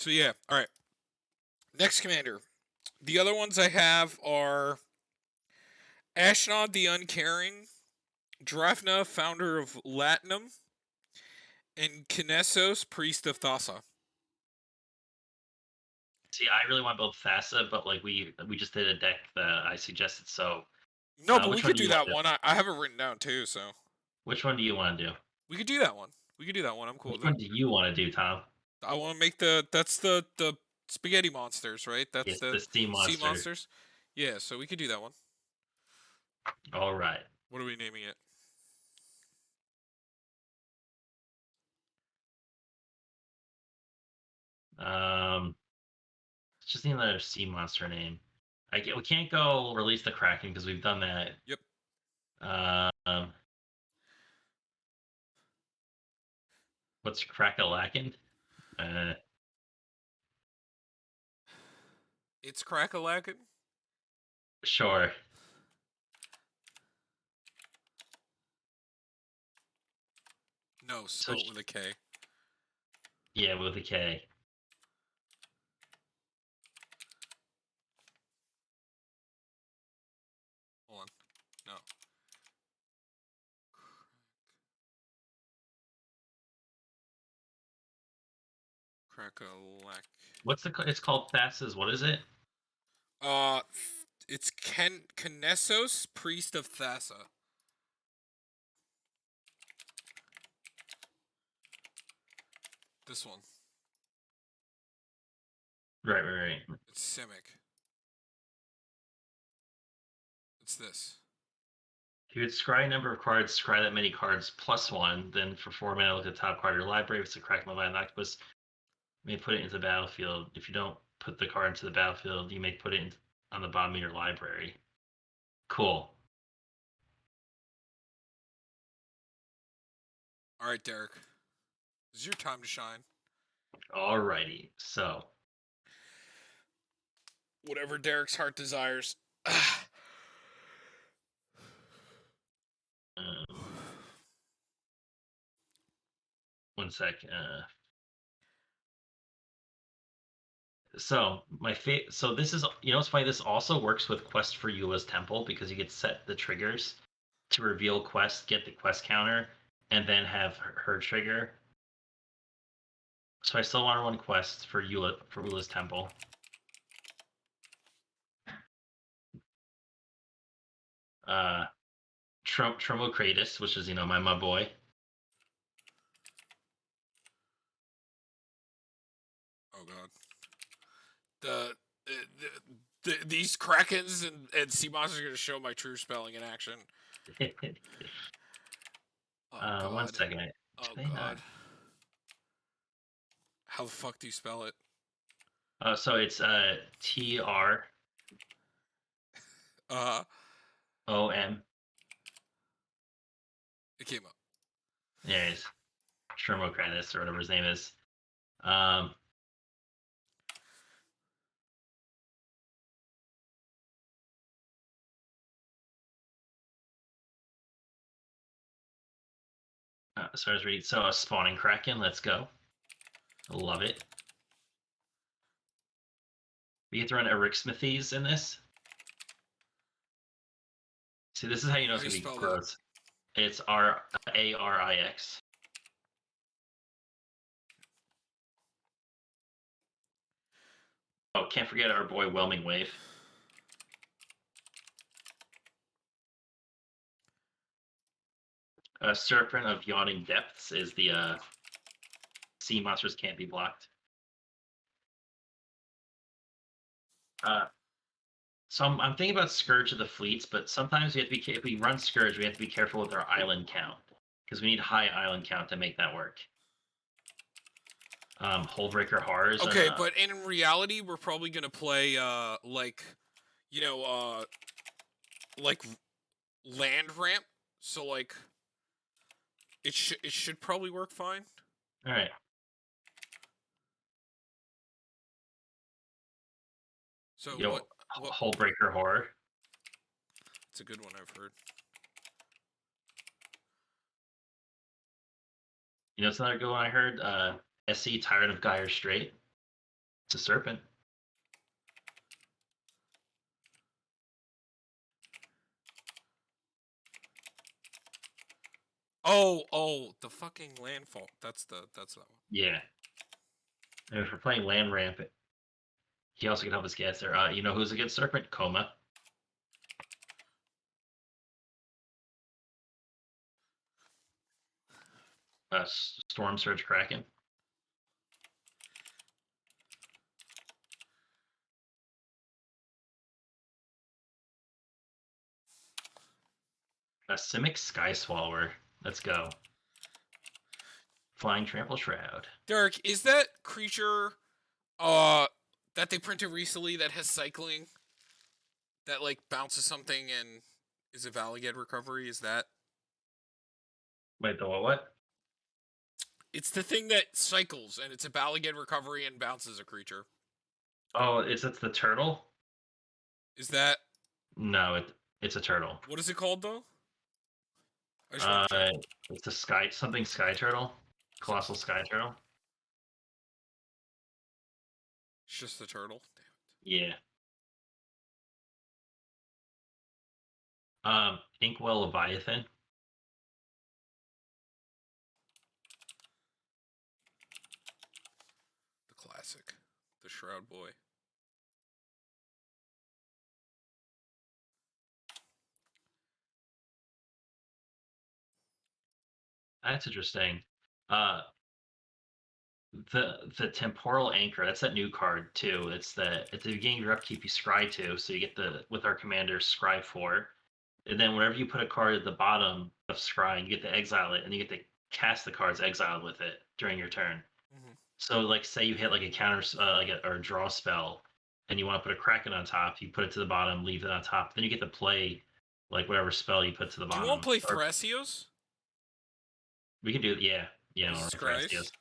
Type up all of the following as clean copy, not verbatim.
So yeah, all right. Next commander. The other ones I have are Ashnod the Uncaring, Drafna, founder of Latinum, and Kenessos, priest of Thassa. See, I really want to build Thassa, but like we just did a deck that I suggested. So, No, but we which one could do do you want that to do? one. I have it written down too, so Which one do you want to do? we could do that one. We could do that one. I'm cool Which with it. one do you want to do, Tom? I want to make that's the spaghetti monsters, right? That's Yes, the the Sea sea Monster. monsters. Yeah, so we could do that one. All right. What are we naming it? It's just need another Sea Monster name. We can't go release the Kraken because we've done that. Yep. Um, what's Crackalacken? Uh, It's Crackalacken. sure. No, So spell it with a K. yeah, with a K. Hold on. No. Crackalack. What's the? It's called Thassa's. What is it? Uh, it's Kenessos, priest of Thassa. This one. Right. It's Simic. It's this. If you would scry a number of cards, scry that many cards plus one. Then for 4 mana, look at the top card of your library. If it's a Kraken, Leviathan, Octopus, you may put it into the battlefield. If you don't put the card into the battlefield, you may put it on the bottom of your library. Cool. All right, Derek. This is your time to shine. Alrighty. So Whatever Derek's heart desires. one sec. So so this is it's funny. This also works with Quest for Eula's Temple because you get set the triggers to reveal quest, get the quest counter, and then have her trigger. So I still want to run quest for Eula's Temple. Tromocratus, which is my boy. Oh god. These krakens and sea monsters are gonna show my true spelling in action. Oh god. 1 second. Oh god. How the fuck do you spell it? So it's TR OM. It came up. Yeah, it's Tromocratus or whatever his name is. So I was reading. So a spawning Kraken. Let's go. Love it. We get to run Erixmithes in this. See, this is how you know it's going to be gross. It's Arix. Oh, can't forget our boy Whelming Wave. Serpent of Yawning Depths is the sea monsters can't be blocked. So I'm thinking about Scourge of the Fleets, but sometimes we have to be if we run Scourge, we have to be careful with our island count because we need high island count to make that work. Hullbreaker Horrors. Okay, but in reality, we're probably gonna play like land ramp. So like, it should probably work fine. All right. So what Hullbreaker Breaker Horror? It's a good one, I've heard. It's another good one I heard. SC Tyrant of Gyre Strait. It's a serpent. Oh, the fucking landfall. That's that one. Yeah. And if we're playing land ramp, he also can help us get there. You know who's a good serpent? Coma. Storm Surge Kraken. A Simic Sky Swallower. Let's go. Flying Trample Shroud. Derek, is that creature that they printed recently that has cycling that like bounces something and is a Valagad recovery? Is that Wait, the what? it's the thing that cycles and it's a Valagad recovery and bounces a creature. Oh, it's the turtle? Is that No, it's a turtle. what is it called though? I just want to check. It's a sky turtle. Colossal sky turtle. It's just the turtle. Yeah. Inkwell Leviathan. The classic. The Shroud Boy. That's interesting. Uh, the temporal anchor. That's that new card too. It's the at the beginning of your upkeep you scry 2, so you get the with our commander scry 4, and then whenever you put a card at the bottom of scry, you get to exile it, and you get to cast the cards exiled with it during your turn. Mm-hmm. So like say you hit like a counter or a draw spell, and you want to put a Kraken on top, you put it to the bottom, leave it on top. Then you get to play like whatever spell you put to the Do you want bottom. to play Or Thrasios? we can do it. Yeah, yeah. This Or is Thrasios. Scries.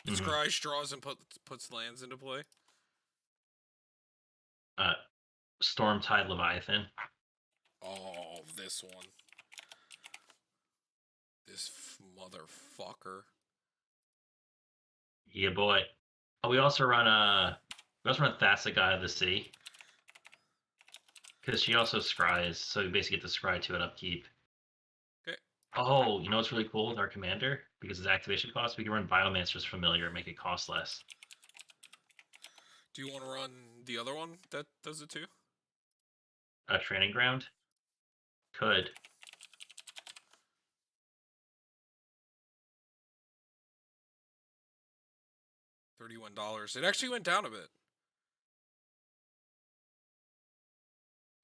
It scries, draws, and puts lands into play. Uh, Stormtide Leviathan. Oh, this one. This motherfucker. Yeah, boy. Oh, we also run Thassa, God of the Sea, because she also scries, so you basically get to scry 2 at upkeep. Okay. Oh, you know what's really cool with our commander? Because his activation cost, we can run Biomancer's Familiar and make it cost less. Do you want to run the other one that does it too? A Training Ground? Could. $31. It actually went down a bit.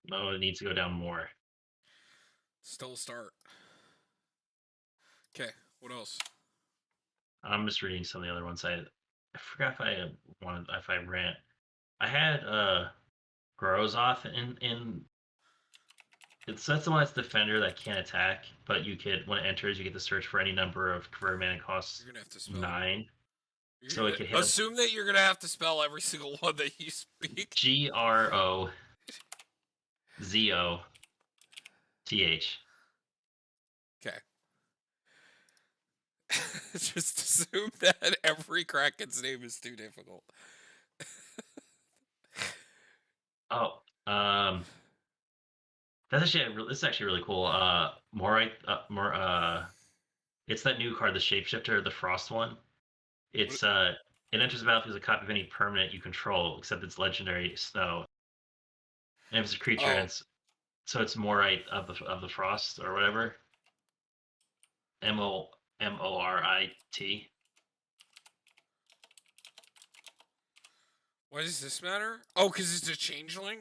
No, it needs to go down more. Still a start. Okay, what else? I'm just reading some of the other ones. I forgot if I ran. I had Grozoth in that's the one that's defender that can't attack, but you could when it enters you get to search for any number of converted mana costs You're gonna have to spell 9. You're So it could hit assume that you're gonna have to spell every single one that you speak. Grozoth. Okay. Just assume that every Kraken's name is too difficult. Oh, this is actually really cool. It's that new card, the Shapeshifter, the Frost one. It's it enters the battlefield as a copy of any permanent you control, except it's legendary snow. And if it's a creature, Oh, so it's Morite of the Frost or whatever. Morit. why does this matter? Oh, because it's a changeling?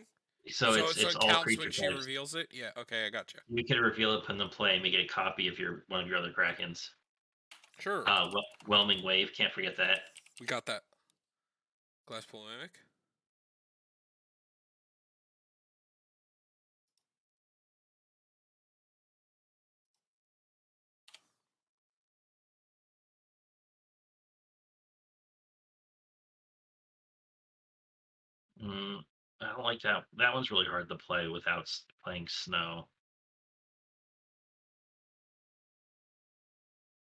So So it's it all counts creature when she types. reveals it? Yeah, okay, I gotcha. We could reveal it, put it in play, and make it a copy of one of your other Krakens. Sure. Whelming Wave, can't forget that. We got that. Glass polemic. I don't like that. That one's really hard to play without playing snow.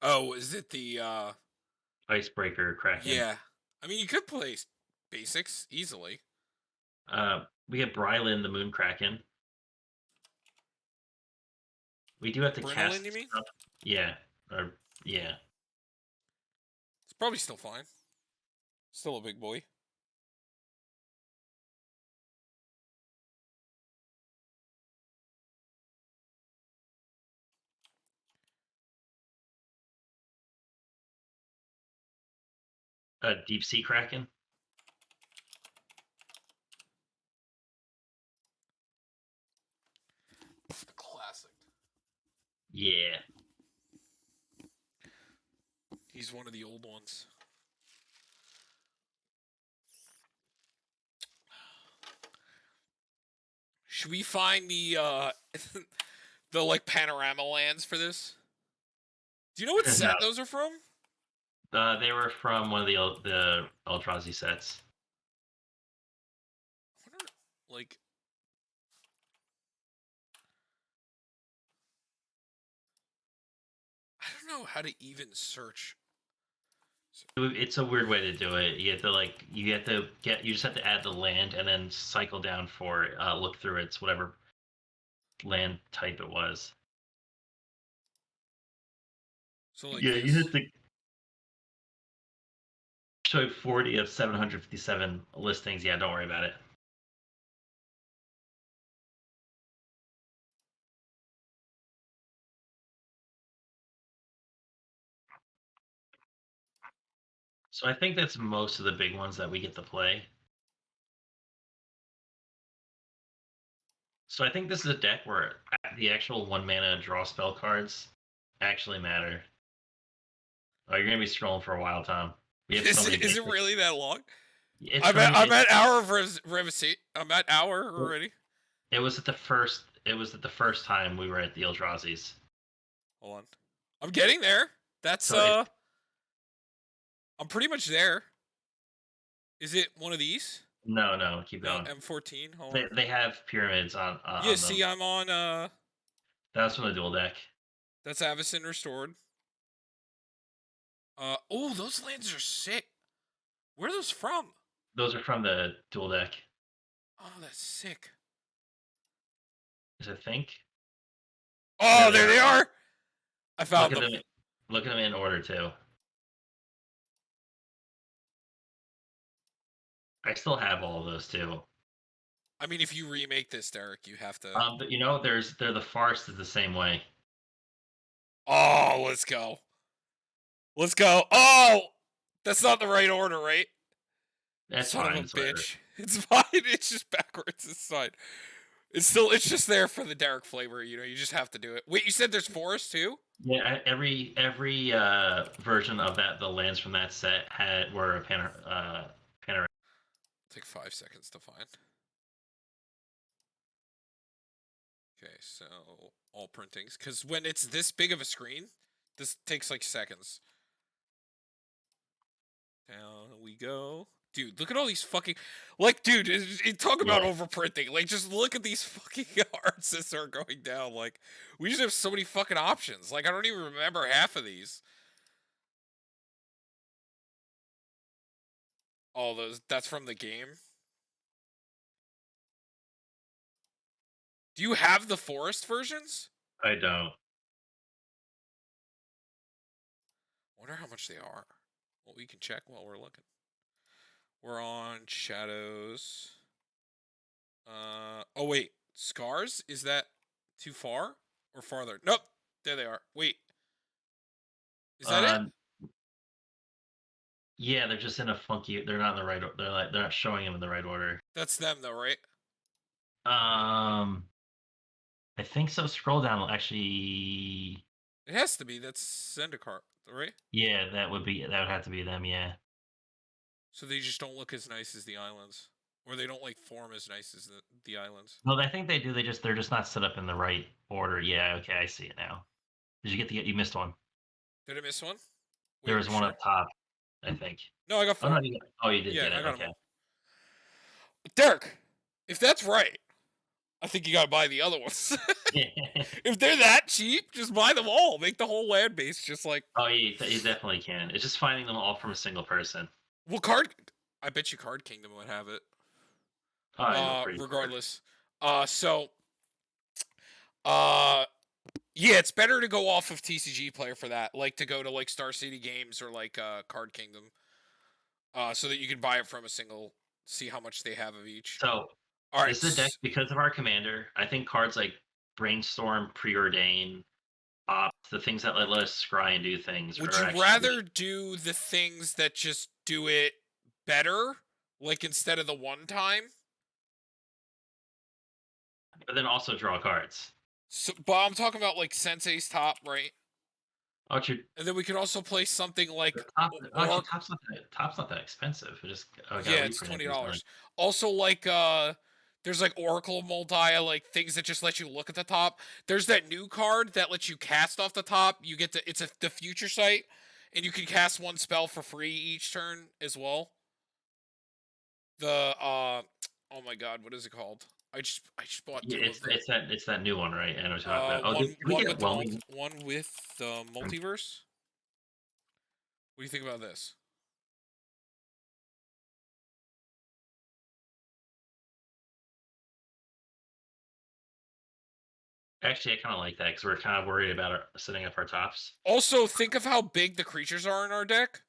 Oh, is it the Icebreaker Kraken. yeah. I mean you could play Basics, easily. We get Brylan the Moonkraken. We do have to Brinolin, cast you mean? stuff. Yeah. Or yeah. It's probably still fine. Still a big boy. Deep Sea Kraken. Classic. Yeah. He's one of the old ones. Should we find the the like panorama lands for this? Do you know what No. set those are from? They were from one of the Eldrazi sets. I wonder, like, I don't know how to even search. It's a weird way to do it. You have to you just have to add the land and then cycle down for look through its whatever land type it was. So like Yeah, you this. hit the show 40 of 757 listings. Yeah, don't worry about it. So I think that's most of the big ones that we get to play. So I think this is a deck where the actual 1 mana draw spell cards actually matter. Oh, you're gonna be scrolling for a while, Tom. We have so many Is it basics. really that long? It's so many I'm basics. at hour of Revisi. I'm at hour already. It was at the first. It was at the first time we were at the Eldrazi's. Hold on. I'm getting there. That's So it, I'm pretty much there. Is it one of these? no, keep No, going. M14. Hold on. They have pyramids Yeah, on them. see, I'm on That's from the dual deck. that's Avacyn restored. Oh, those lands are sick. Where are those from? Those are from the dual deck. Oh, that's sick. I think. Oh, There there they they are. are. I found them. Look at them in order too. I still have all of those too. I mean, if you remake this, Derek, you have to. But they're the farce is the same way. Oh, let's go. Let's go. Oh, that's not the right order, right? That's Son fine. of a It's whatever. bitch. It's fine. It's just backwards. It's fine. It's just there for the Derek flavor. You know, you just have to do it. Wait, you said there's forest too? Yeah, every version of the lands from that set were a panorama. Take 5 seconds to find. Okay, so all printings, because when it's this big of a screen, this takes like seconds. Down we go. Dude, look at all these fucking... Like, dude, talk about Yeah. overprinting. Like, just look at these fucking arts that are going down. Like, we just have so many fucking options. Like, I don't even remember half of these. All those... That's from the game. Do you have the forest versions? I don't. Wonder how much they are. Well, we can check while we're looking. We're on shadows. Oh wait, scars? Is that too far or farther? Nope. There they are. Wait. Is that it? Yeah, they're just in a funky. They're not in the right. They're not showing them in the right order. That's them though, right? I think so. Scroll down. Actually, It has to be. That's Zendikar, right? yeah, that would have to be them. Yeah. So they just don't look as nice as the islands, or they don't like form as nice as the islands. No, I think they do. They're just not set up in the right order. Yeah. Okay, I see it now. Did you you missed one? Did I miss one? There Wait, was you one sure? up top, I think. No, I got Oh no, 4. you did Yeah, get I it. got them Okay. all. Derek, if that's right, I think you gotta buy the other ones. If they're that cheap, just buy them all. Make the whole land base just like. Oh, you definitely can. It's just finding them all from a single person. What card? I bet you Card Kingdom would have it. Oh, I know, pretty sure. Regardless. So, uh, yeah, it's better to go off of TCG Player for that. Like to go to like Star City Games or like Card Kingdom, so that you can buy it from a single. See how much they have of each. So All right. this is a deck because of our commander. I think cards like Brainstorm, Preordain, Opt, the things that let us scry and do things Would are you actually. rather do the things that just do it better, like instead of the one time? But then also draw cards. So, but I'm talking about like Sensei's top, right? Oh, actually, And then we could also play something like actually, or top's not that expensive. I just got a yeah, it's reprint recently. $20. Also, like there's like Oracle Moldiah, like things that just let you look at the top. There's that new card that lets you cast off the top. You get to the future sight, and you can cast one spell for free each turn as well. The oh my god, what is it called? I just bought Yeah, two of them. it's that new one, right? I know what you're talking about. Oh, did we One get with the Whelming? multiverse. What do you think about this? Actually, I kind of like that because we're kind of worried about setting up our tops. Also, think of how big the creatures are in our deck.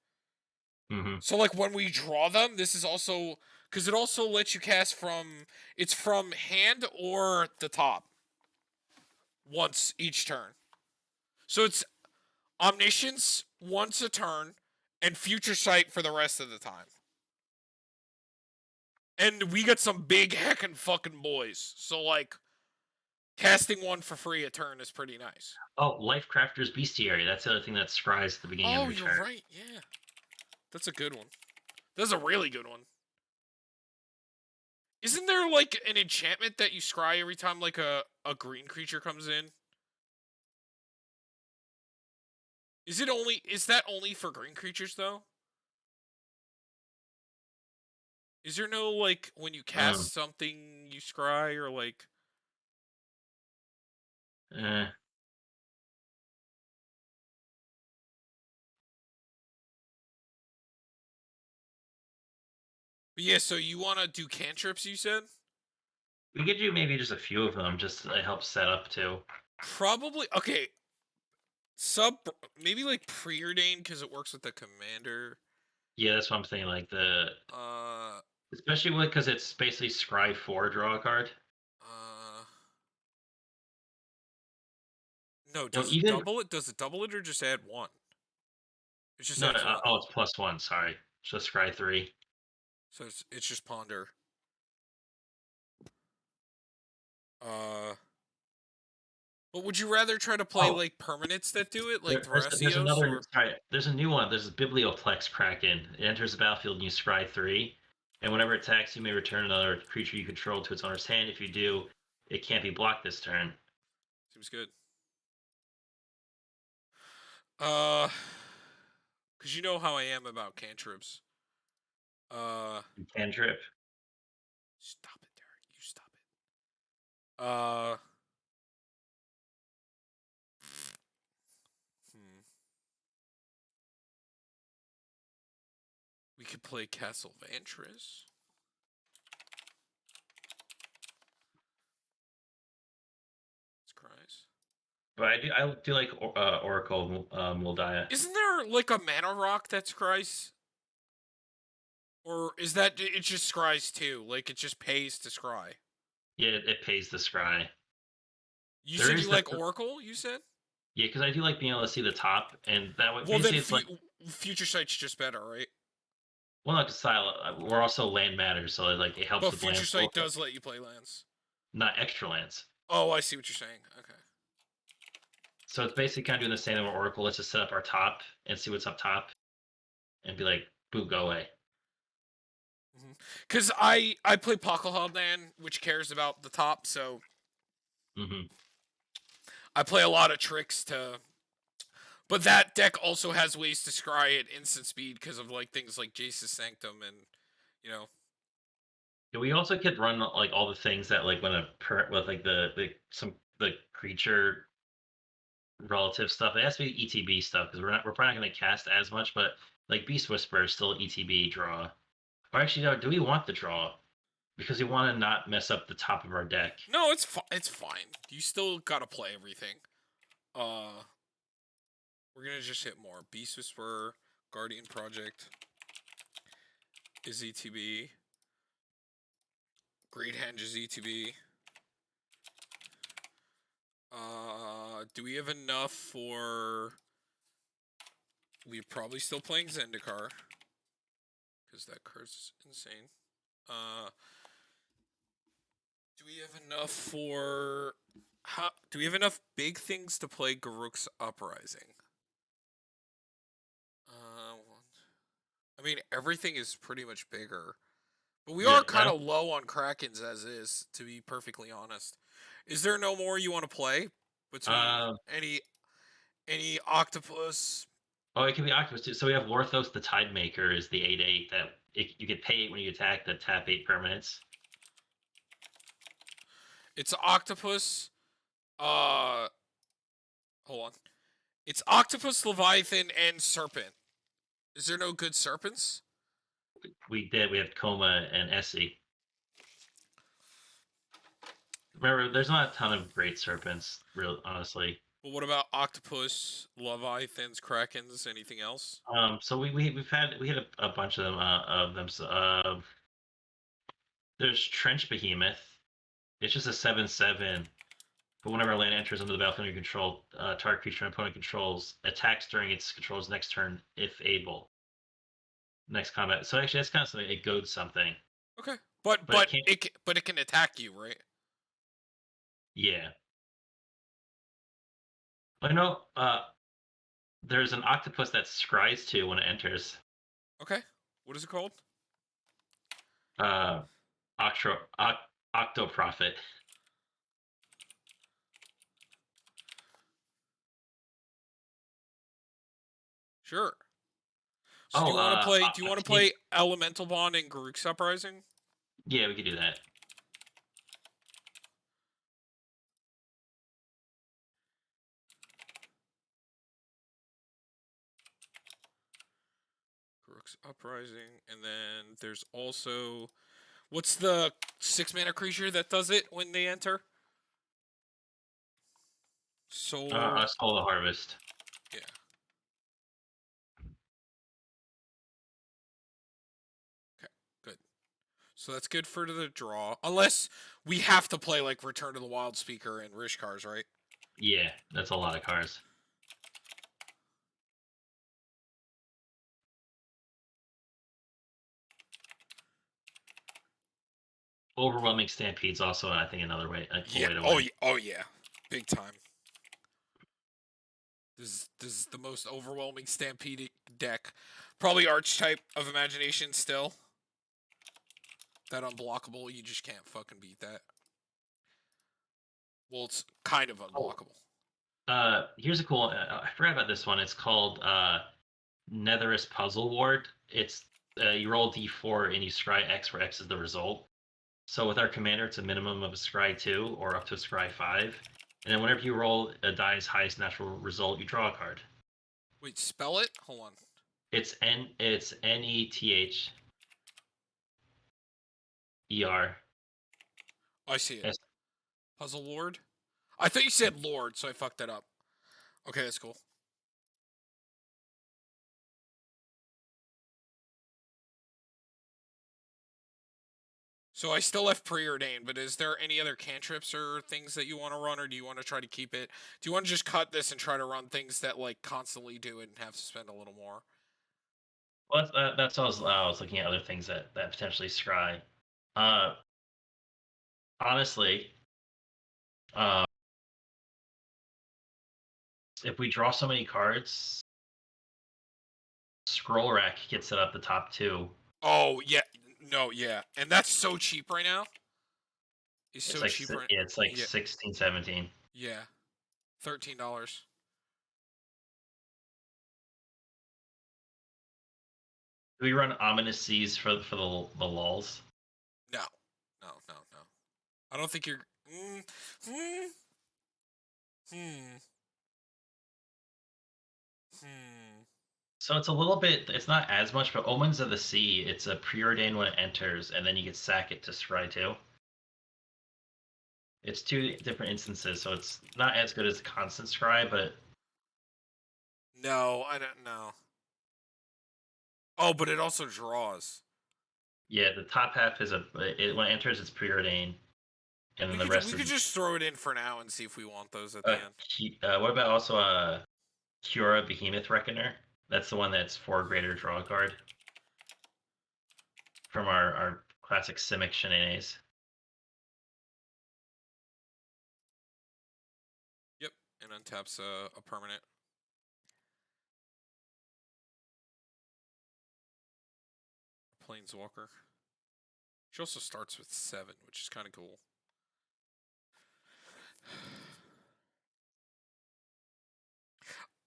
Hmm. So like when we draw them, this is also because it also lets you cast from hand or the top once each turn. So it's omniscience once a turn and future sight for the rest of the time. And we got some big heckin' fucking boys. So like casting one for free a turn is pretty nice. Oh, Life Crafter's Bestiary. That's the other thing that scries at the beginning of Oh, your you're turn. right. Yeah, that's a good one. That's a really good one. Isn't there like an enchantment that you scry every time like a green creature comes in? Is that only for green creatures though? Is there no like when you Um, cast something you scry or like eh. but yeah, so you wanna do cantrips you said? We could do maybe just a few of them just to help set up too. Probably okay. Sub maybe like preordained because it works with the commander. Yeah, that's what I'm saying. Like Uh especially because it's basically scry four, draw a card. uh no, No, does it even double it? Does it double it or just add one? It just no. adds one. Oh, it's plus one. Sorry, so scry three. So it's just ponder. Uh but would you rather try to play Oh, like permanents that do it, like there's Thrasios another. or Sorry, there's a new one. There's a Biblioplex Kraken. It enters the battlefield and you scry three, and whenever it attacks, you may return another creature you control to its owner's hand. If you do, it can't be blocked this turn. seems good. Uh cuz you know how I am about cantrips. Uh Cantrip. stop it, Derek. You stop it. Hmm. We could play Castle Vantris. It's cries. But I do like Oracle Moldiah. Isn't there like a mana rock that's cries? Or is that it just scries too? Like it just pays to scry. Yeah, it pays the scry. You There said is you the like Oracle, you said? Yeah, because I do like being able to see the top, and that way Well then basically it's like future sight's just better, right? well, not just style. We're also land matters, so like it helps But with future land pool, sight does let you play lands. not extra lands. Oh, I see what you're saying. Okay. So it's basically kind of doing the same thing with Oracle. Let's just set up our top and see what's up top, and be like, "Boo, go away." Because I play Land, which cares about the top, so Hmm. I play a lot of tricks to. But that deck also has ways to scry at instant speed because of like things like Jace's Sanctum and you know. Yeah, we also could run like all the things that like when a with like the creature relative stuff. It has to be ETB stuff because we're probably not going to cast as much, but like Beast Whisperer is still ETB draw. Or actually, no. Do we want the draw? Because we want to not mess up the top of our deck. No, it's fine. You still gotta play everything. Uh, we're gonna just hit more. Beast Whisperer, Guardian Project, is ETB. Great Hand is ETB. Do we have enough for... We're probably still playing Zendikar. Because that card's insane. Do we have enough for... do we have enough big things to play Garruk's Uprising? I mean, everything is pretty much bigger. But we are kind of low on Krakens as is, to be perfectly honest. Is there no more you want to play? Between any Octopus? Oh, it can be Octopus too. So we have Lorthos the Tidemaker is the 8/8 that you get pay 8 when you attack the tap 8 permanents. It's Octopus. Hold on. It's Octopus, Leviathan, and Serpent. Is there no good Serpents? We did. We have Coma and Essie. Remember, there's not a ton of great Serpents, real honestly. Well, what about Octopus, Leviathans, Krakens, anything else? So we had a bunch of them. So, there's Trench Behemoth. It's just a 7/7. But whenever a land enters under the battlefield you control, target creature and opponent controls attacks during its control's next turn if able. Next combat. So actually, that's kind of something. It goads something. Okay, but it can attack you, right? Yeah. I know. There's an octopus that scries to when it enters. Okay. What is it called? Octoprophet. Sure. So do you want to play? Do you want to Team... play Elemental Bond and Garruk's Uprising? Yeah, we could do that. Garruk's Uprising, and then there's also... What's the 6-mana creature that does it when they enter? Soul... Soul the Harvest. Yeah. Okay, good. So that's good for the draw. Unless we have to play, like, Return to the Wild Speaker and Rishkars, right? Yeah, that's a lot of cards. Overwhelming Stampede's also, I think, another way. Yeah. Way to oh win. yeah. Oh yeah. Big time. This is the most overwhelming Stampede deck. Probably Archetype of Imagination still. That unblockable, you just can't fucking beat that. Well, it's kind of unblockable. Here's a cool. I forgot about this one. It's called Netherus Puzzle Ward. It's you roll d4 and you scry X, where X is the result. So with our commander, it's a minimum of a scry 2 or up to a scry 5. And then whenever you roll a die's highest natural result, you draw a card. Wait, spell it? Hold on. It's Nether. I see it. Puzzle Lord? I thought you said Lord, so I fucked that up. Okay, that's cool. So I still have Preordained, but is there any other cantrips or things that you want to run, or do you want to try to keep it? Do you want to just cut this and try to run things that, like, constantly do it and have to spend a little more? Well, that's what I was looking at other things that potentially scry. Honestly, if we draw so many cards, Scroll Rack gets set up the top 2. Oh yeah, no, yeah, and that's so cheap right now. It's so like cheap. Yeah, it's like 16, 17. Yeah, $13. Do we run Ominous Seas for the lulls? No. I don't think you're. Hmm. So it's a little bit. It's not as much, but Omens of the Sea. It's a preordained when it enters, and then you can sack it to scry too. It's two different instances, so it's not as good as a constant scry, but No, I don't know. Oh, but it also draws. yeah, the top half is when it enters, it's preordained, and then We the could rest we is. could just throw it in for now and see if we want those at the end. What about also Cura Behemoth Reckoner? That's the one that's 4 greater draw card from our classic Simic Shenanigans. Yep, and untaps a permanent. Planeswalker. She also starts with 7, which is kind of cool.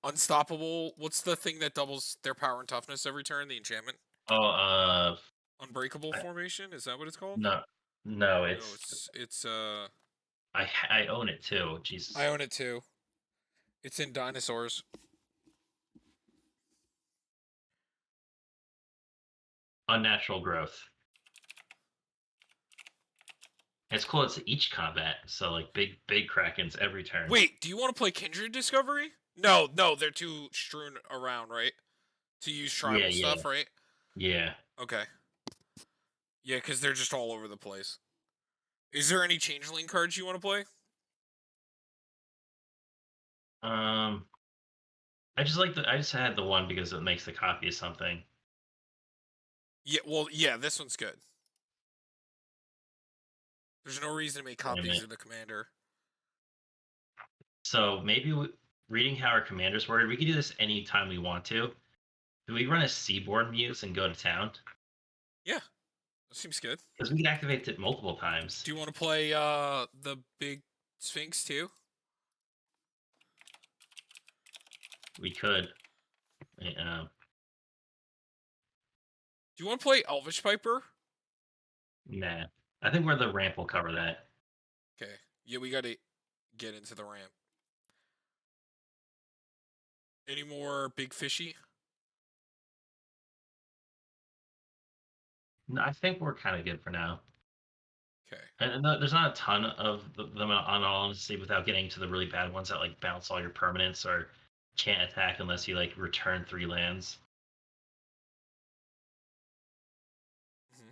Unstoppable. What's the thing that doubles their power and toughness every turn? The enchantment. Oh, Unbreakable I, formation. Is that what it's called? no, no, No, it's it's. I own it too. I Jesus, own it too. It's in dinosaurs. unnatural growth. It's cool. It's each combat, so like big krakens every turn. Wait, do you want to play Kindred Discovery? No, they're too strewn around, right? To use Yeah, tribal yeah, stuff, right? yeah. Okay. Yeah, because they're just all over the place. Is there any changeling cards you want to play? Um, I just had the one because it makes the copy of something. Yeah, well, yeah, this one's good. There's no reason to make Wait a copies minute. of the commander. So maybe reading how our commanders worded, we can do this anytime we want to. Do we run a Seaborn Muse and go to town? Yeah, that seems good. Because we can activate it multiple times. Do you want to play the big Sphinx too? We could. Do you want to play Elvish Piper? Nah. I think where the ramp will cover that. Okay. Yeah, we got to get into the ramp. Any more big fishy? No, I think we're kind of good for now. Okay. And there's not a ton of them on all honesty without getting to the really bad ones that like bounce all your permanents or can't attack unless you like return 3 lands. Mm-hmm.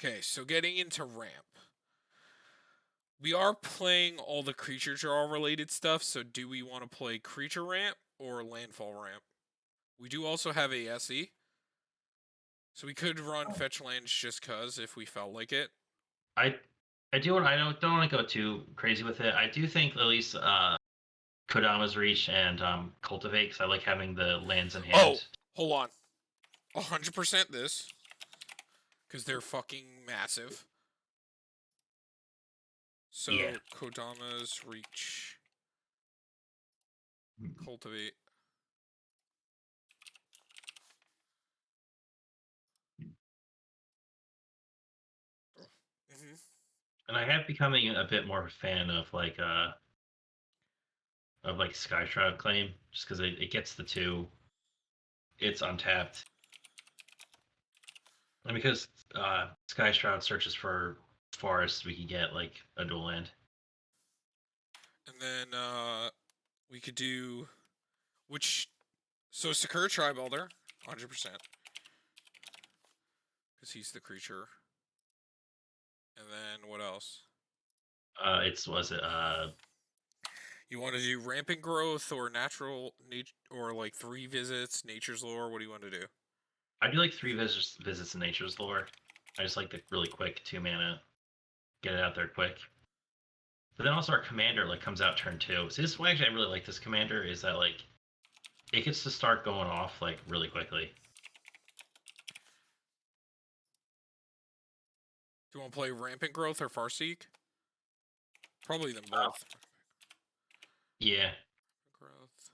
Okay, so getting into ramp. We are playing all the creature draw related stuff, so do we want to play creature ramp or landfall ramp? We do also have a SE. So we could run fetch lands just cause if we felt like it. I I don't want to go too crazy with it. I do think at least Kodama's Reach and Cultivate because I like having the lands in Oh, hand. hold on. 100% this. Because they're fucking massive. So Yeah. Kodama's Reach. Cultivate. Mm-hmm. And I have becoming a bit more of a fan of like Sky Shroud Claim just because it gets the 2. It's untapped. And because Sky Shroud searches for forests, we could get like a dual land. And then we could do which so Sakura Tribe Elder, 100%. Because he's the creature. And then what else? You want to do rampant growth or natural nature or like 3 visits, nature's lore? What do you want to do? I do like 3 visits in Nature's Lore. I just like the really quick 2 mana, get it out there quick. But then also our commander like comes out turn 2. So this is why actually I really like this commander is that like it gets to start going off like really quickly. Do you want to play rampant growth or Farseek? Probably them Oh, both. yeah. Growth.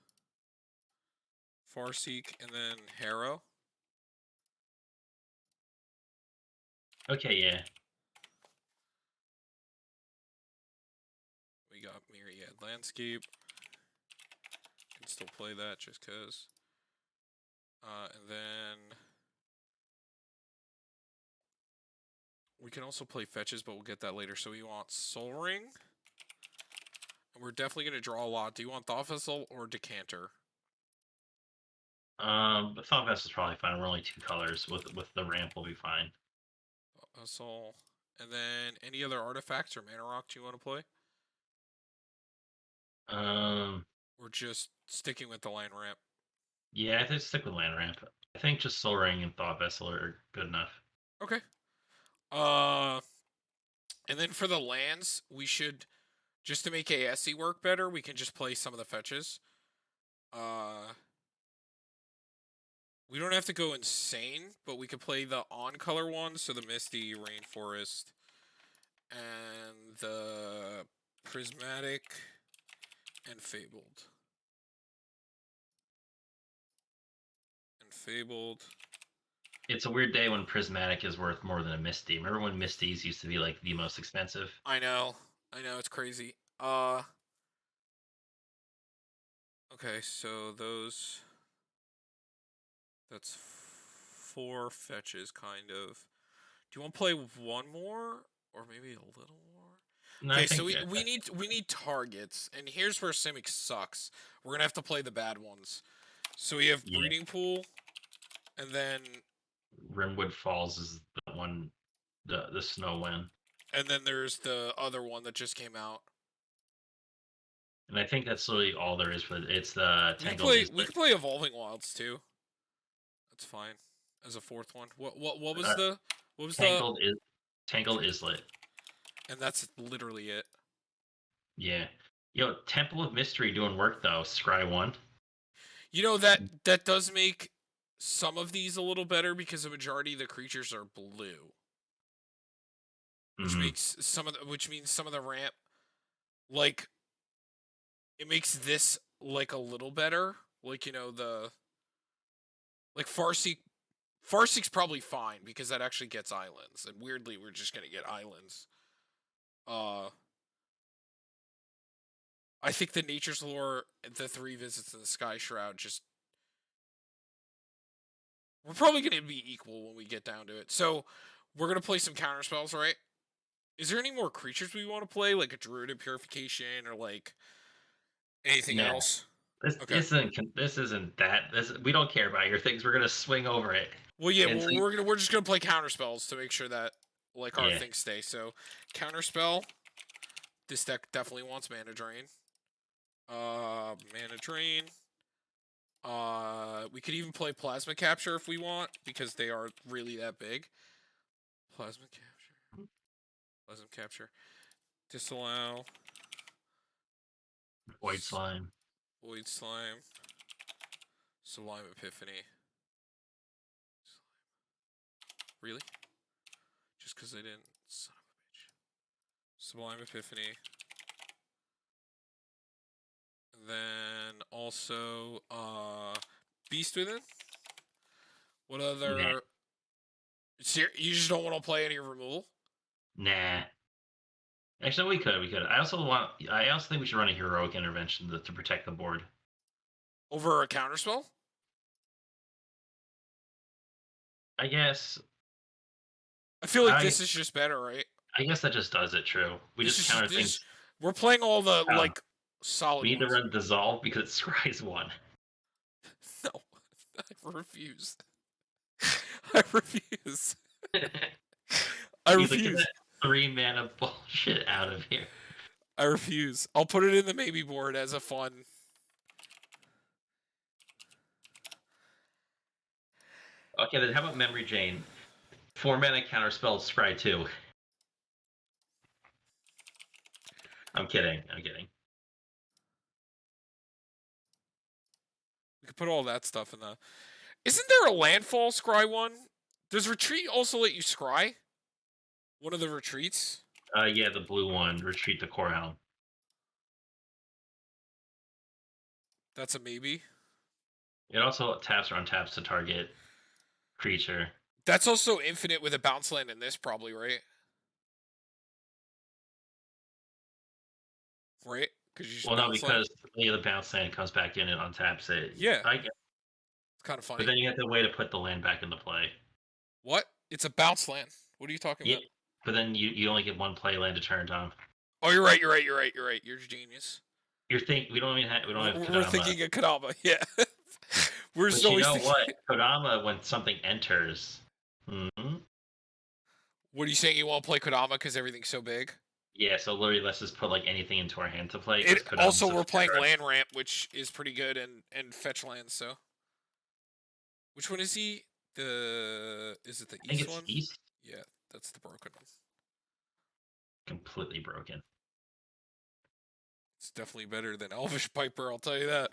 Farseek and then Harrow. Okay, yeah. We got Myriad landscape. Can still play that just cause. And then we can also play fetches, but we'll get that later. So we want Soul Ring. And we're definitely going to draw a lot. Do you want Thought Vessel or Decanter? But Thought Vessel is probably fine. We're only 2 colors. With the ramp, will be fine. Thought Vessel. And then any other artifacts or mana rock you want to play? Or just sticking with the land ramp? Yeah, I think stick with land ramp. I think just Soul Ring and Thought Vessel are good enough. Okay. And then for the lands, we should, just to make ASE work better, we can just play some of the fetches. We don't have to go insane, but we could play the on-color ones, so the Misty, Rainforest, and the Prismatic, and Fabled. It's a weird day when Prismatic is worth more than a Misty. Remember when Misties used to be like the most expensive? I know, it's crazy. Okay, so that's 4 fetches, kind of. Do you want to play one more, or maybe a little more? No, Okay, so we need targets, and here's where Simic sucks. We're gonna have to play the bad ones. So we have Breeding Pool, and then Rimwood Falls is the one, the snow win. And then there's the other one that just came out. And I think that's literally all there is for it. It's the Tangled. We can play Evolving Wilds too. That's fine. As a 4th one. What was Tangled Islet. And that's literally it. Yeah. Yo, Temple of Mystery doing work though. Scry 1. You know that does make some of these a little better because the majority of the creatures are blue. Which makes which means some of the ramp, like, it makes this like a little better. Like, you know, Farseek's probably fine because that actually gets islands, and weirdly we're just gonna get islands. I think the Nature's Lore, the 3 visits in the Sky Shroud, just, we're probably gonna be equal when we get down to it. So we're gonna play some counter spells, right? Is there any more creatures we want to play, like a Druid Purification or like anything else? This isn't that. We don't care about your things. We're gonna swing over it. Well, yeah, we're just gonna play counter spells to make sure that like our things stay. So counter spell. This deck definitely wants Mana Drain. Mana Drain. We could even play Plasma Capture if we want because they are really that big. Plasma Capture. Disallow. Void Slime. Sublime Epiphany. Really? Just because they didn't? Son of a bitch. Sublime Epiphany. And then also, Beast Within? What other... Nah. You just don't want to play any removal? Nah. Actually, we could. I also think we should run a Heroic Intervention to protect the board. Over a counterspell? I guess. I feel like this is just better, right? I guess that just does it, true. We just counter things. We're playing all the, like, solid We need to run Dissolve because it scries 1. No. I refuse. I refuse. I refuse. Get that 3 mana bullshit out of here. I refuse. I'll put it in the maybe board as a fun. Okay, then how about Memory Jane? 4 mana counterspell, scry 2. I'm kidding. We could put all that stuff in the... Isn't there a landfall scry one? Does Retreat also let you scry? One of the retreats? Yeah, the blue one. Retreat the Corehound. That's a maybe. It also taps or untaps to target creature. That's also infinite with a bounce land in this, probably, right? Right? Because you just Well, no, bounce land. because the bounce land comes back in and untaps it. Yeah, I get, it's kind of but funny. then you have to wait to put the land back into play. What? It's a bounce land. What are you talking Yeah, about? but then you only get one play land to turn, Tom. Oh, you're right. You're right. You're right. You're right. You're a genius. We don't even have we don't have We're Kodama. thinking of Kadama. Yeah. We're But still you always know what? thinking. Kodama, when something enters, What are you saying? You want to play Kodama because everything's so big? yeah, so literally let's just put like anything into our hand to play It because also Kodama's a we're playing terror. land ramp, which is pretty good, and fetch lands. So, which one is he? Is it the I think east it's one? East, Yeah, that's the broken one. completely broken. It's definitely better than Elvish Piper. I'll tell you that.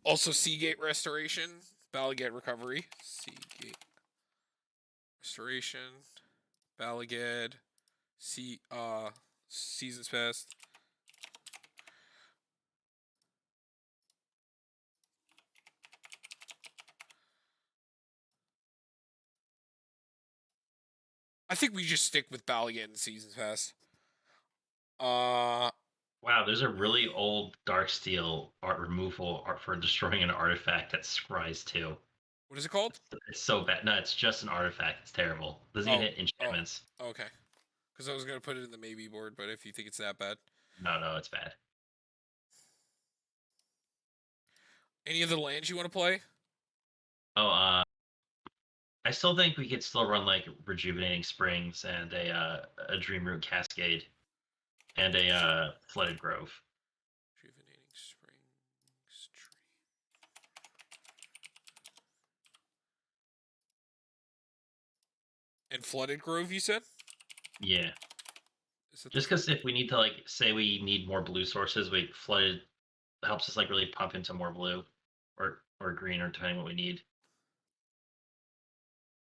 Also, Seagate Restoration, Balagate Recovery, Seagate Restoration, Balagad, Seasons Past. I think we just stick with Balagad and Seasons Past. Wow, there's a really old Darksteel art removal art for destroying an artifact that scries too. What is it called? It's so bad. No, it's just an artifact. It's terrible. Doesn't even Oh, hit oh, enchantments. okay. Because I was gonna put it in the maybe board, but if you think it's that bad, No, it's bad. any other lands you want to play? Oh, I still think we could still run like Rejuvenating Springs and a Dreamroot Cascade and a Flooded Grove. Rejuvenating Springs Tree. And Flooded Grove, you said? Yeah, Is it the just because if we need to like say we need more blue sources, we Flooded helps us like really pump into more blue or green or depending what we need.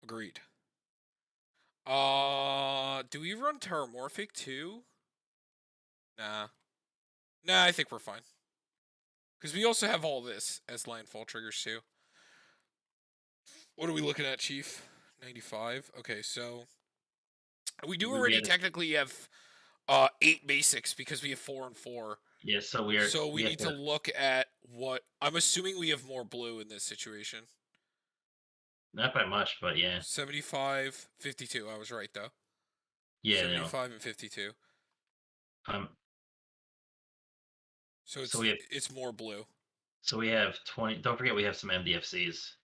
Agreed. Do we run Terramorphic too? Nah. Nah, I think we're fine. Because we also have all this as landfall triggers too. What are we looking at, Chief? 95. Okay, so we do We already had technically have 8 basics because we have 4 and 4. yeah, so We we have need to look at what I'm assuming we have more blue in this situation. not by much, but yeah, 75, 52. I was right though. yeah, 75 and 52. Um, So so we have it's more blue. so we have 20. Don't forget we have some MDFCs.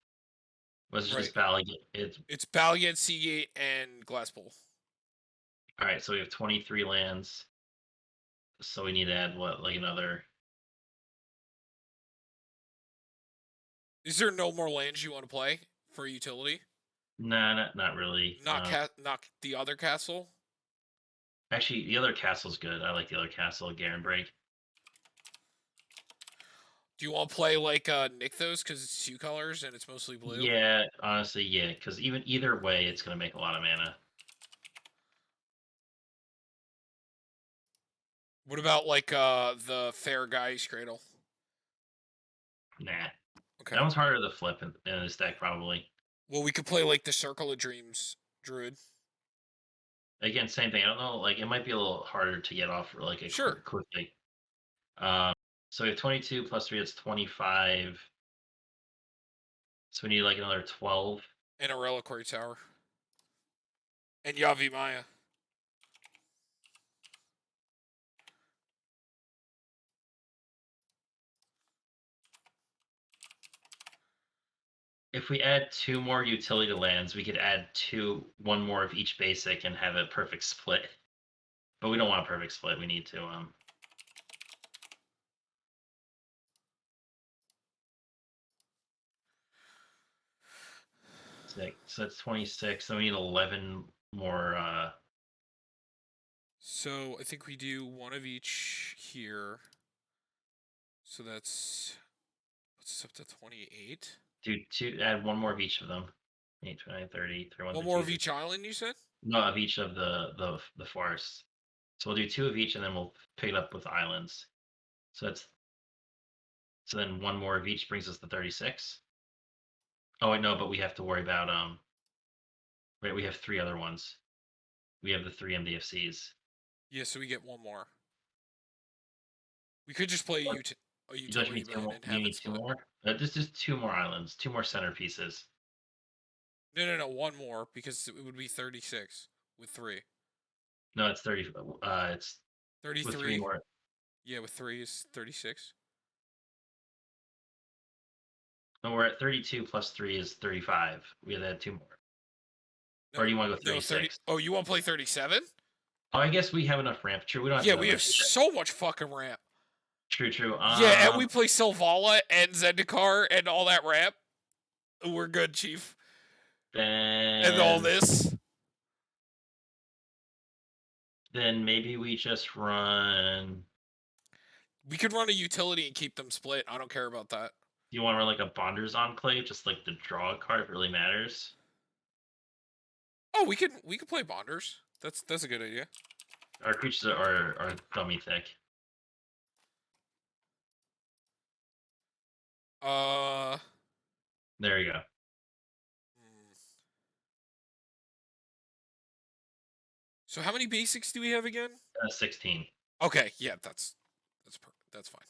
Was it Right. just Ballygat? It's It's Balliad, Seagate, and Glasspool. all right. So we have 23 lands. So we need to add what, like another. Is there no more lands you want to play for utility? Nah, not really. Not the other castle. Actually, the other castle's good. I like the other castle, Garen Break. Do you want to play like Nykthos because it's 2 colors and it's mostly blue? Yeah, honestly, yeah. Because either way, it's gonna make a lot of mana. What about like the Fair Guy's Cradle? Nah, Okay. that one's harder to flip in this deck probably. Well, we could play like the Circle of Dreams Druid. Again, same thing. I don't know. Like it might be a little harder to get off like a Sure. quickly. So we have 22 plus 3, it's 25. So we need like another 12. And a Reliquary Tower. And Yavi Maya. If we add 2 more utility lands, we could add one more of each basic and have a perfect split. But we don't want a perfect split. We need to so that's 26. So we need 11 more So I think we do one of each here. So that's puts us up to 28. add one more of each of them. 8, 20, 30, 31, One more of each island, you said? no, of each of the forests. So we'll do 2 of each and then we'll pick it up with islands. So then one more of each brings us to 36. Oh wait, no, but we have to worry about wait, we have 3 other ones. We have the 3 MDFCs. Yeah, so we get one more. We could just play What? a You don't utility need two ban more. and You have it need two split. more. Just two more islands, two more centerpieces. No, one more because it would be 36 with 3. No, it's 30. It's with three 33. more. Yeah, with 3 is 36. No, we're at 32 plus three is 35. We had to add two more. Or No, do you want to go no 30. 36? Oh, you want to play 37? Oh, I guess we have enough ramp. True, we don't have to Yeah, do that we have much. so much fucking ramp. True, true. Yeah, and we play Silvala and Zendikar and all that ramp. We're good, Chief. And all Then this. maybe we just run. We could run a utility and keep them split. I don't care about that. Do you want to run like a Bonders Enclave, just like the draw card if it really matters? Oh, we could play Bonders. That's a good idea. Our creatures are dummy thick. Uh. There you go. So how many basics do we have again? 16. Okay, yeah, that's fine.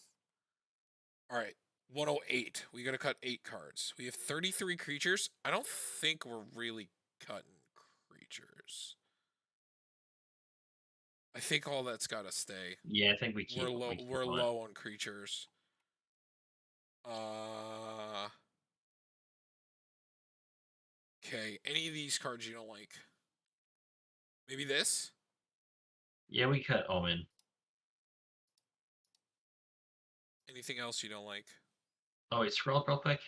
All right, 108. We gotta cut 8 cards. We have 33 creatures. I don't think we're really cutting creatures. I think all that's gotta stay. Yeah, I think we keep. We're low. We keep We're on. low on creatures. Okay. Any of these cards you don't like? Maybe this. Yeah, we cut Omen. Anything else you don't like? Oh, wait, scroll up real quick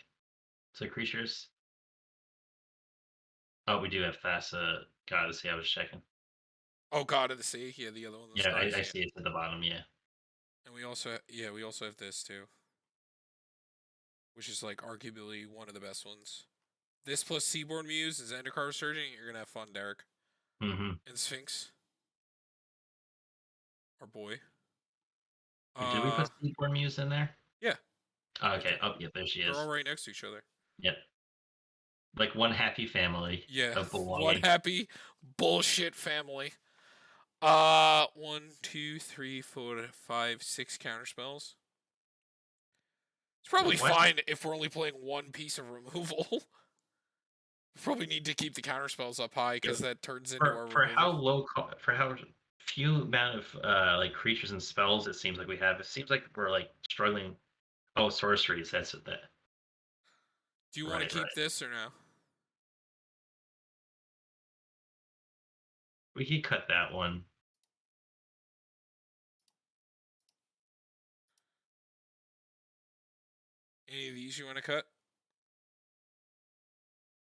to creatures. Oh, we do have Thassa Goddess. Yeah, I was checking. Oh, God of the Sea. Yeah, the other one. The Yeah, skies. I Yeah. see it at the bottom. Yeah. And we also have this too, which is like arguably one of the best ones. This plus Seaborn Muse and Zendikar Surging, you're gonna have fun, Derek. Mm-hmm. And Sphinx, our boy. Did we put Seaborn Muse in there? Yeah. Oh, Right okay. there. Oh, yeah, there she They're is. all right next to each other. Yep. Like one happy family Yeah. of belonging. One happy bullshit family. 1, 2, 3, 4, 5, 6 counter spells. It's probably What? fine if we're only playing one piece of removal. We probably need to keep the counter spells up high because that turns into our for removal. how for how few amount of like creatures and spells it seems like we have. It seems like we're like struggling. Oh, sorceries. That's that. Do you want to keep this or no? We could cut that one. Any of these you want to cut?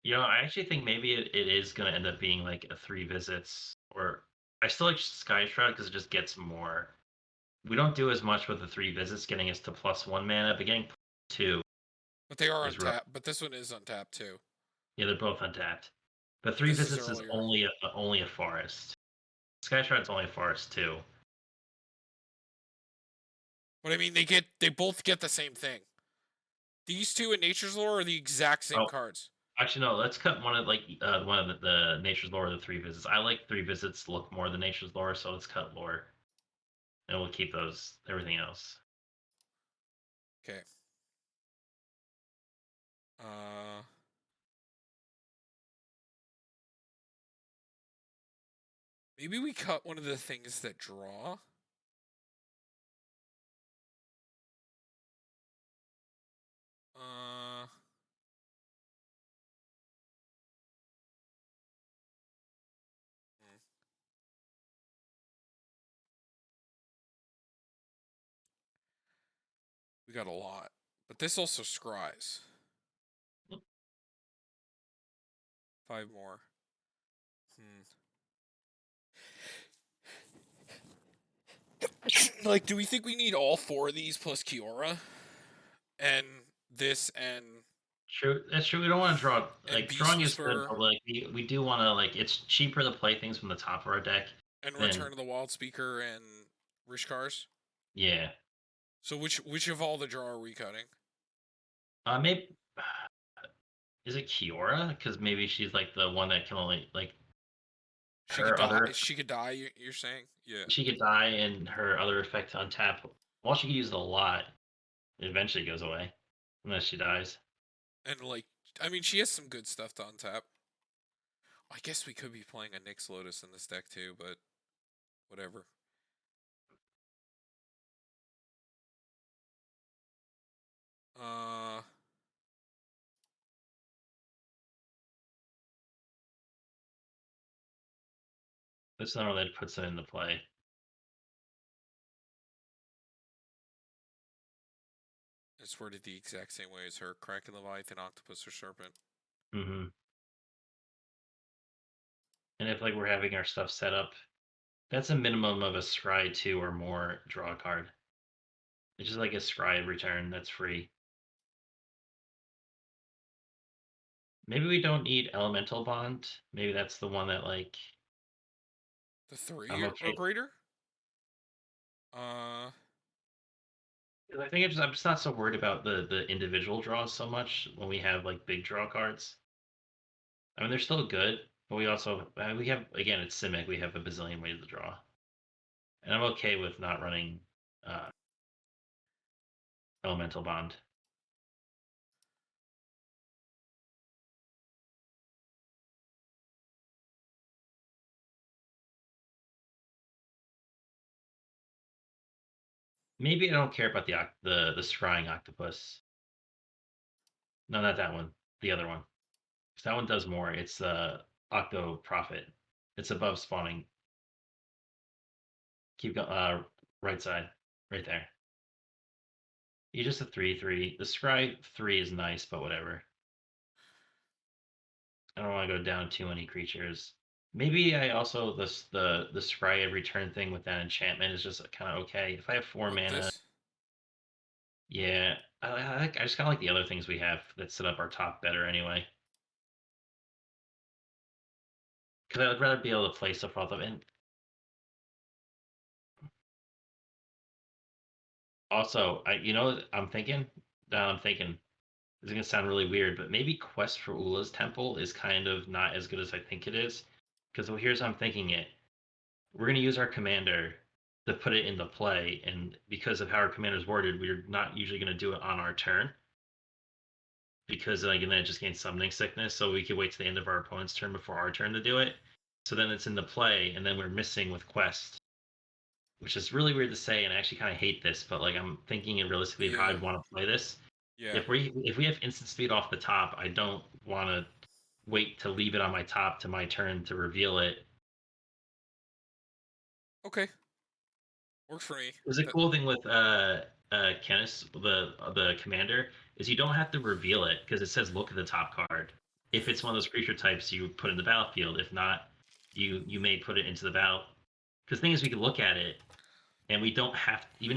You know, I actually think maybe it is going to end up being like a 3 visits, or I still like Sky Shroud because it just gets more. We don't do as much with the 3 visits, getting us to +1 mana, but getting 2. But they are is rough. untapped. But this one is untapped too. Yeah, they're both untapped. But 3 visits is only a forest. Sky Shroud's only a forest too. But I mean, they both get the same thing. These two in Nature's Lore are the exact same cards. Actually, no. Let's cut one of the Nature's Lore of the 3 visits. I like 3 visits look more than Nature's Lore, so let's cut lore, and we'll keep those everything else. Okay. Maybe we cut one of the things that draw. We got a lot. But this also scries. 5 more. Like, do we think we need all 4 of these plus Kiora? And this and... True, that's true. We don't want to draw, like, drawing is good, Whisper, but, like, we do want to, like, it's cheaper to play things from the top of our deck. And Return of the Wild Speaker and Rishkars? Yeah. So which of all the draw are we cutting? Maybe... Is it Kiora? Because maybe she's, like, the one that can only, like... She could her die. other She could die. You're saying? Yeah. she could die, and her other effect to untap. While she could use it a lot, it eventually goes away, unless she dies. And like, I mean, she has some good stuff to untap. I guess we could be playing a Nyx Lotus in this deck too, but whatever. Uh, This number that puts it into play. it's worded the exact same way as her: Kraken, Leviathan, Octopus, or Serpent. Mm-hmm. And if like we're having our stuff set up, that's a minimum of a scry 2 or more draw a card. It's just like a scry return that's free. Maybe we don't need Elemental Bond. Maybe that's the one that like The 3 I'm or okay. greater. 'Cause I think I'm just not so worried about the individual draws so much when we have like big draw cards. I mean, they're still good, but we also we have, again, it's Simic. We have a bazillion ways to draw, and I'm okay with not running uh, Elemental Bond. Maybe I don't care about the scrying octopus. No, not that one. The other one. 'Cause that one does more. It's Octo Profit. It's above spawning. Keep going. Right side, right there. You just a 3/3. The scry 3 is nice, but whatever. I don't want to go down too many creatures. Maybe I also the scry every turn thing with that enchantment is just kind of okay. If I have 4 What mana, this? yeah, I just kind of like the other things we have that set up our top better anyway. Because I would rather be able to play stuff off of it. Also, I'm thinking. Now I'm thinking. It's gonna sound really weird, but maybe Quest for Ula's Temple is kind of not as good as I think it is. Because here's how I'm thinking it. We're going to use our commander to put it into play, and because of how our commander is worded, we're not usually going to do it on our turn because like and then it just gains summoning sickness, so we could wait to the end of our opponent's turn before our turn to do it. So then it's into play, and then we're missing with Quest, which is really weird to say, and I actually kind of hate this, but like I'm thinking it realistically of how Yeah. I'd want to play this. Yeah. If we have instant speed off the top, I don't want to wait to leave it on my top to my turn to reveal it. Okay. Works for me. There's a That, cool thing with Kenes, the commander, is you don't have to reveal it because it says look at the top card. If it's one of those creature types, you put in the battlefield. If not, you may put it into the battle. Because the thing is, we can look at it, and we don't have even if